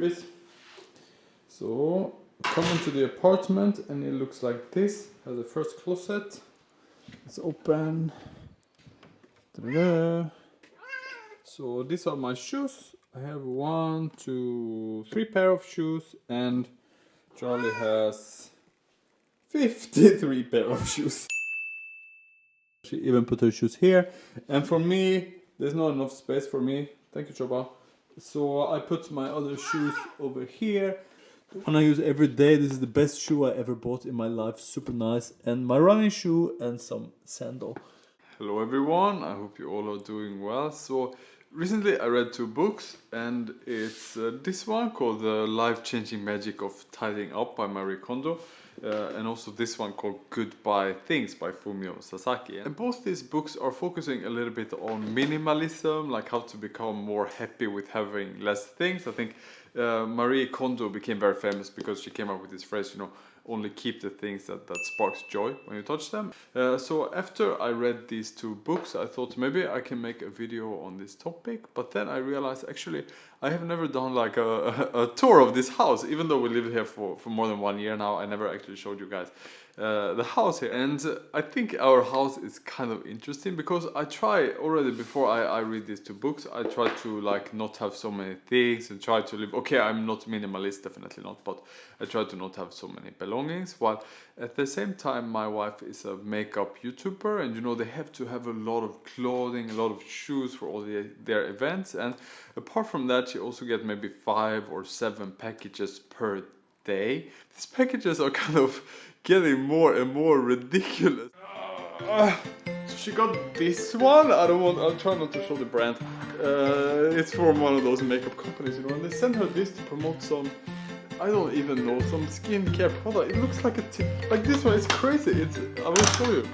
is. So come into the apartment and it looks like this. Has the first closet. It's open. Ta-da. So these are my shoes. I have 1, 2, 3 pair of shoes, and Charlie has 53 pair of shoes. She even put her shoes here, and for me there's not enough space for me. Thank you, Choba. So I put my other shoes over here. The one I use every day. This is the best shoe I ever bought in my life. Super nice. And my running shoe and some sandal. Hello everyone, I hope you all are doing well. So recently I read 2 books, and it's this one called The Life-Changing Magic of Tidying Up by Marie Kondo, and also this one called Goodbye Things by Fumio Sasaki. And both these books are focusing a little bit on minimalism, like how to become more happy with having less things. I think Marie Kondo became very famous because she came up with this phrase, you know, only keep the things that sparks joy when you touch them. So after I read these 2 books, I thought maybe I can make a video on this topic, but then I realized actually I have never done like a tour of this house. Even though we live here for more than 1 year now, I never actually showed you guys the house here. And I think our house is kind of interesting because I try already before I read these 2 books, I try to like not have so many things and try to live, okay, I'm not minimalist, definitely not, but I try to not have so many belongings, while at the same time my wife is a makeup YouTuber, and you know they have to have a lot of clothing, a lot of shoes for all their events, and apart from that she also gets maybe 5 or 7 packages per day. These packages are kind of getting more and more ridiculous. So she got this one. I'll try not to show the brand. It's from one of those makeup companies, you know, and they sent her this to promote some, I don't even know, some skincare product. It looks like a tip. Like this one, it's crazy. I will show you.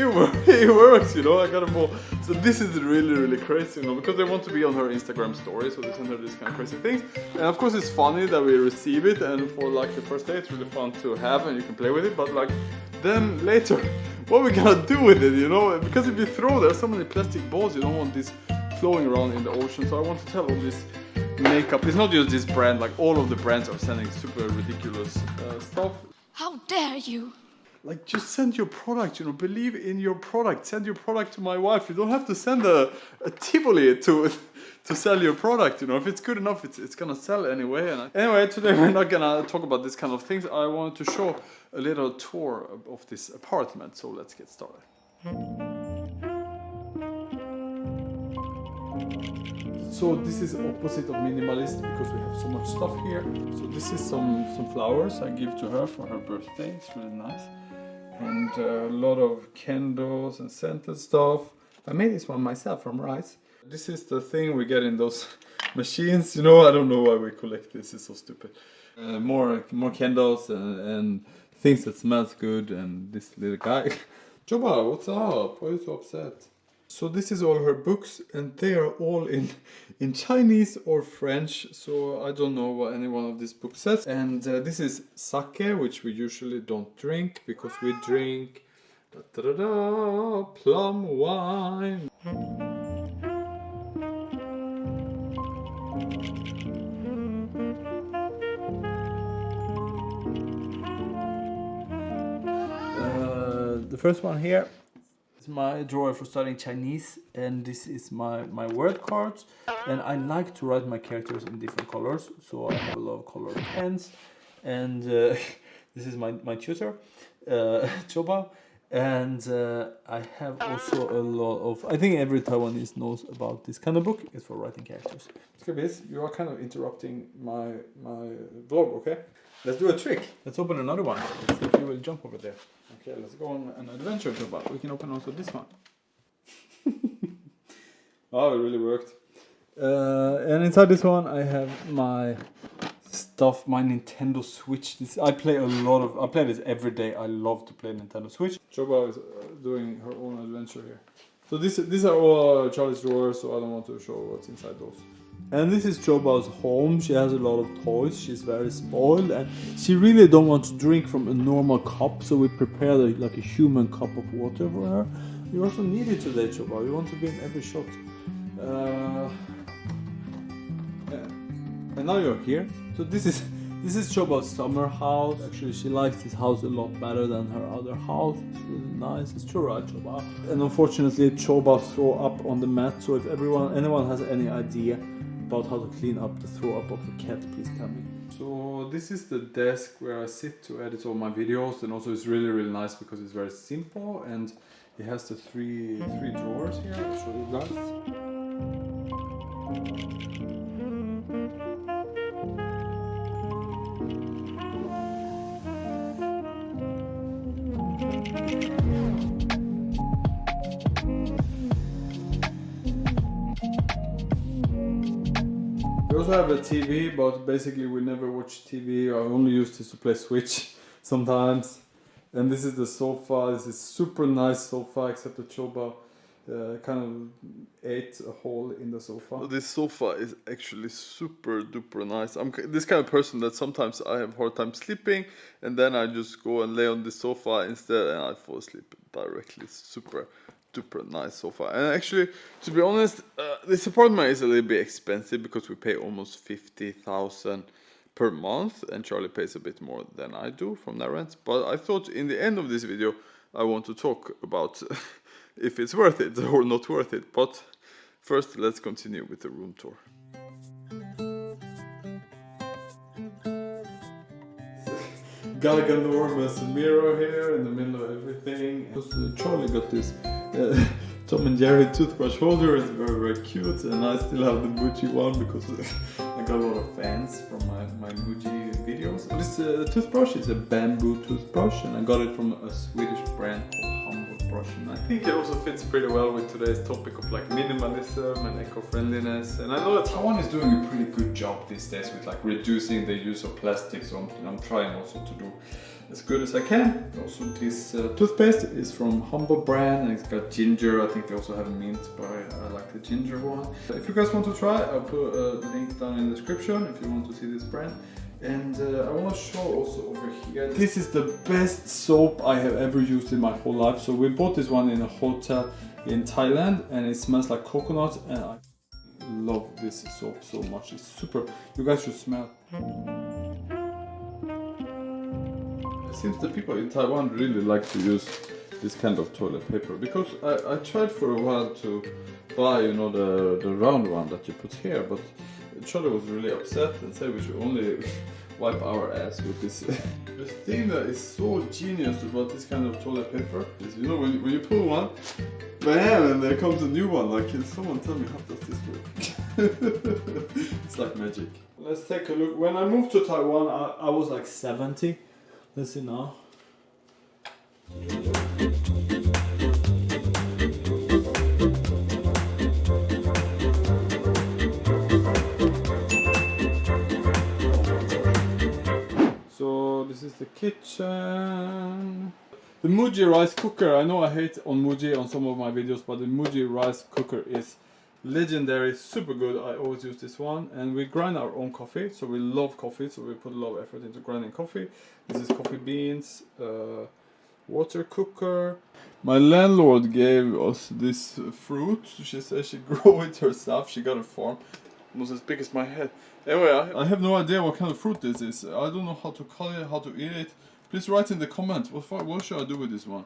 It works, you know. I got a ball. So this is really crazy, you know, because they want to be on her Instagram story, so they send her these kind of crazy things. And of course it's funny that we receive it, and for like the first day it's really fun to have and you can play with it, but like then later, what are we gonna do with it, you know? Because if you throw, there's so many plastic balls, you don't want this flowing around in the ocean. So I want to tell all this makeup, it's not just this brand, like all of the brands are sending super ridiculous stuff. How dare you? Like, just send your product, you know, believe in your product. Send your product to my wife. You don't have to send a Tivoli to sell your product, you know. If it's good enough, it's gonna sell anyway. And anyway, today we're not gonna talk about this kind of things. I wanted to show a little tour of this apartment, so let's get started. So this is opposite of minimalist because we have so much stuff here. So this is some flowers I give to her for her birthday. It's really nice. And a lot of candles and scented stuff. I made this one myself from rice. This is the thing we get in those machines, you know. I don't know why we collect this, it's so stupid. More candles and things that smells good, and this little guy. Joba, what's up? Why are you so upset? So this is all her books, and they are all in Chinese or French, so I don't know what any one of these books says. And this is sake, which we usually don't drink because we drink plum wine. The first one here. My drawer for studying Chinese, and this is my word cards, and I like to write my characters in different colors, so I have a lot of colored pens. And this is my tutor, Choba, and I have also a lot of, I think every Taiwanese knows about this kind of book. It's for writing characters. Skibis, you are kind of interrupting my vlog, okay? Let's do a trick. Let's open another one. Let's see if you will jump over there. Okay, let's go on an adventure, Choba. We can open also this one. Oh, it really worked. And inside this one I have my stuff, my Nintendo Switch. I play this every day. I love to play Nintendo Switch. Choba is doing her own adventure here. So these are all Charlie's drawers, so I don't want to show what's inside those. And this is Choba's home. She has a lot of toys. She's very spoiled, and she really don't want to drink from a normal cup, so we prepared like a human cup of water for her. You also need it today, Choba. You want to be in every shot. And now you're here. So this is Choba's summer house. Actually, she likes this house a lot better than her other house. It's really nice. It's true, right, Choba? And unfortunately, Choba threw up on the mat. So if anyone has any idea about how to clean up the throw up of the cat, please tell me. So this is the desk where I sit to edit all my videos, and also it's really nice because it's very simple and it has the three drawers here. I'll show you guys. We also have a TV, but basically we never watch TV. I only use this to play Switch sometimes. And this is the sofa. This is super nice sofa, except the Choba kind of ate a hole in the sofa. This sofa is actually super duper nice. I'm this kind of person that sometimes I have hard time sleeping, and then I just go and lay on the sofa instead, and I fall asleep directly. It's super nice sofa. And actually, to be honest, this apartment is a little bit expensive because we pay almost 50,000 per month, and Charlie pays a bit more than I do from the rent. But I thought in the end of this video I want to talk about if it's worth it or not worth it. But first, let's continue with the room tour. Got an enormous mirror here in the middle of everything. Charlie got this Tom and Jerry toothbrush holder. It's very cute, and I still have the Muji one because I got a lot of fans from my Muji videos. This toothbrush is a bamboo toothbrush, and I got it from a Swedish brand called Brush. And I think it also fits pretty well with today's topic of like minimalism and eco-friendliness. And I know that Taiwan is doing a pretty good job these days with like reducing the use of plastic, so I'm trying also to do as good as I can. Also, this toothpaste is from Humble brand, and it's got ginger. I think they also have mint, but I like the ginger one. If you guys want to try, I'll put a link down in the description if you want to see this brand. And I want to show also over here. This is the best soap I have ever used in my whole life. So we bought this one in a hotel in Thailand, and it smells like coconut, and I love this soap so much. It's super. You guys should smell. It seems the people in Taiwan really like to use this kind of toilet paper, because I tried for a while to buy, you know, the round one that you put here, but Charlie was really upset and said we should only wipe our ass with this. The thing that is so genius about this kind of toilet paper is, you know, when you pull one, bam, and there comes a new one. Like, can someone tell me how does this work? It's like magic. Let's take a look. When I moved to Taiwan, I was like 70. Let's see now. So this is the kitchen. The Muji rice cooker. I know I hate on Muji on some of my videos, but the Muji rice cooker is legendary, super good. I always use this one, and we grind our own coffee, so we love coffee, so we put a lot of effort into grinding coffee. This is coffee beans, water cooker. My landlord gave us this fruit. She said she grew it herself. She got a farm, almost as big as my head. Anyway, I have no idea what kind of fruit this is. I don't know how to cut it, how to eat it. Please write in the comments what should I do with this one.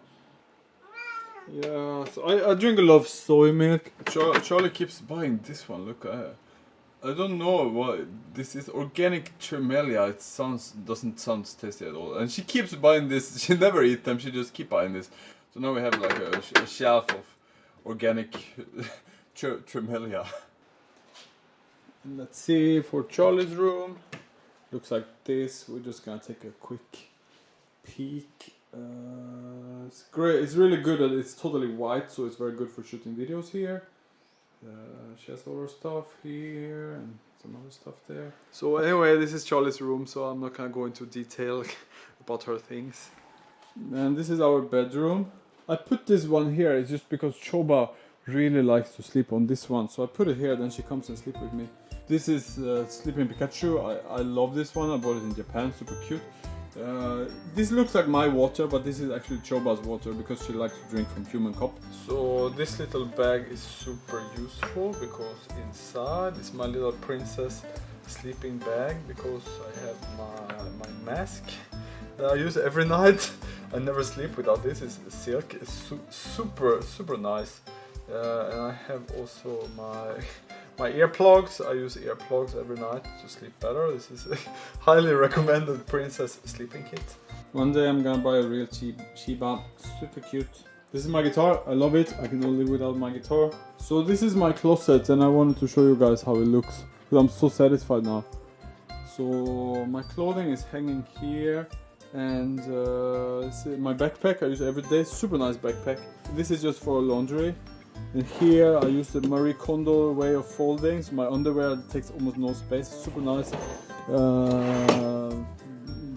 Yeah, so I drink a lot of soy milk. Charlie keeps buying this one. Look, I don't know what this is. Organic tremelia. It doesn't sound tasty at all. And she keeps buying this. She never eats them. She just keeps buying this. So now we have like a shelf of organic tremelia. And let's see for Charlie's room. Looks like this. We're just gonna take a quick peek. It's great. It's really good that it's totally white, so it's very good for shooting videos here. She has all her stuff here and some other stuff there. So anyway, this is Charlie's room, so I'm not gonna go into detail about her things. And this is our bedroom. I put this one here, it's just because Choba really likes to sleep on this one, so I put it here, then she comes and sleeps with me. This is Sleeping Pikachu. I love this one. I bought it in Japan, super cute. This looks like my water, but this is actually Choba's water because she likes to drink from human cup. So this little bag is super useful because inside is my little princess sleeping bag because I have my mask that I use every night. I never sleep without this. It's silk. It's super nice. And I have also my earplugs. I use earplugs every night to sleep better. This is a highly recommended princess sleeping kit. One day I'm gonna buy a real Shiba. Super cute. This is my guitar. I love it. I can not live without my guitar. So this is my closet, and I wanted to show you guys how it looks. Because I'm so satisfied now. So my clothing is hanging here. And this is my backpack I use every day. Super nice backpack. This is just for laundry. And here I use the Marie Kondo way of folding. So my underwear takes almost no space. Super nice.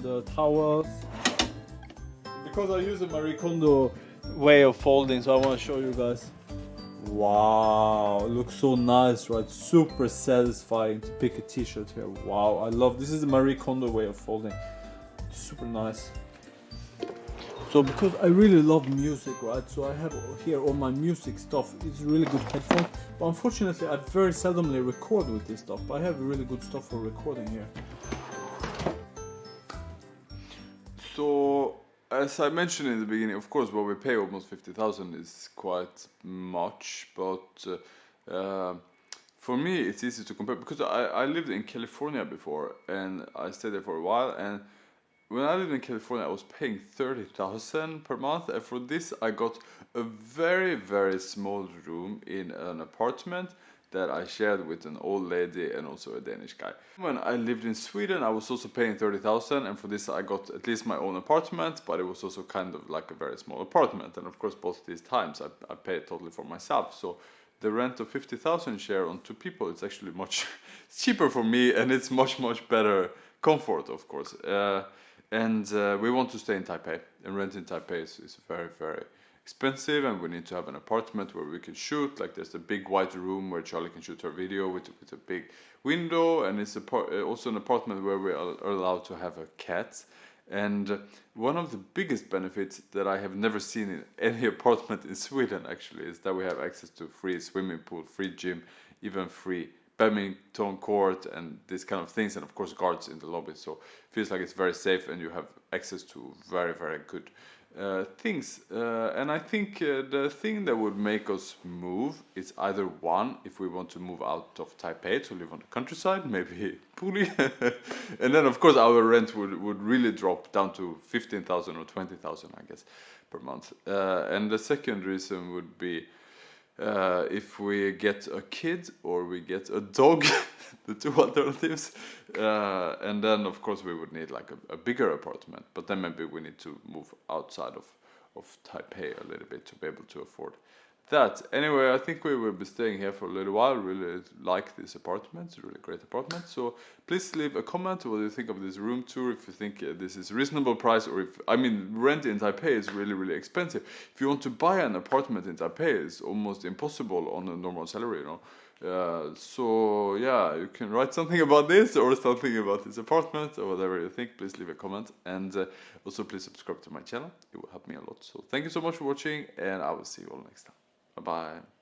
The towels. Because I use the Marie Kondo way of folding, so I want to show you guys. Wow, it looks so nice, right? Super satisfying to pick a t-shirt here. Wow, I love this. Is the Marie Kondo way of folding. Super nice. So because I really love music, right? So I have here all my music stuff. It's really good headphones. But unfortunately, I very seldomly record with this stuff. But I have really good stuff for recording here. So, as I mentioned in the beginning, of course, what we pay almost 50,000 is quite much. But for me, it's easy to compare because I lived in California before and I stayed there for a while. And when I lived in California, I was paying 30,000 per month, and for this I got a very small room in an apartment that I shared with an old lady and also a Danish guy. When I lived in Sweden, I was also paying 30,000, and for this I got at least my own apartment, but it was also kind of like a very small apartment. And of course, both these times I paid totally for myself. So the rent of 50,000 share on 2 people, it's actually much cheaper for me, and it's much better comfort, of course. And we want to stay in Taipei, and rent in Taipei is very expensive, and we need to have an apartment where we can shoot. Like there's a big white room where Charlie can shoot her video with a big window, and it's also an apartment where we are allowed to have a cat. And one of the biggest benefits that I have never seen in any apartment in Sweden actually is that we have access to free swimming pool, free gym, even free badminton court and these kind of things, and of course guards in the lobby. So it feels like it's very safe, and you have access to very good things. And I think the thing that would make us move is either one, if we want to move out of Taipei to live on the countryside, maybe Puli, and then of course our rent would really drop down to 15,000 or 20,000, I guess, per month. And the second reason would be if we get a kid or we get a dog, the 2 alternatives, and then of course we would need like a bigger apartment, but then maybe we need to move outside of Taipei a little bit to be able to afford that. Anyway, I think we will be staying here for a little while. Really like this apartment. It's a really great apartment. So please leave a comment what you think of this room tour, if you think this is a reasonable price, or if, I mean, rent in Taipei is really expensive. If you want to buy an apartment in Taipei, it's almost impossible on a normal salary, you know. So yeah, you can write something about this or something about this apartment or whatever you think. Please leave a comment, and also please subscribe to my channel. It will help me a lot. So thank you so much for watching, and I will see you all next time. Bye bye.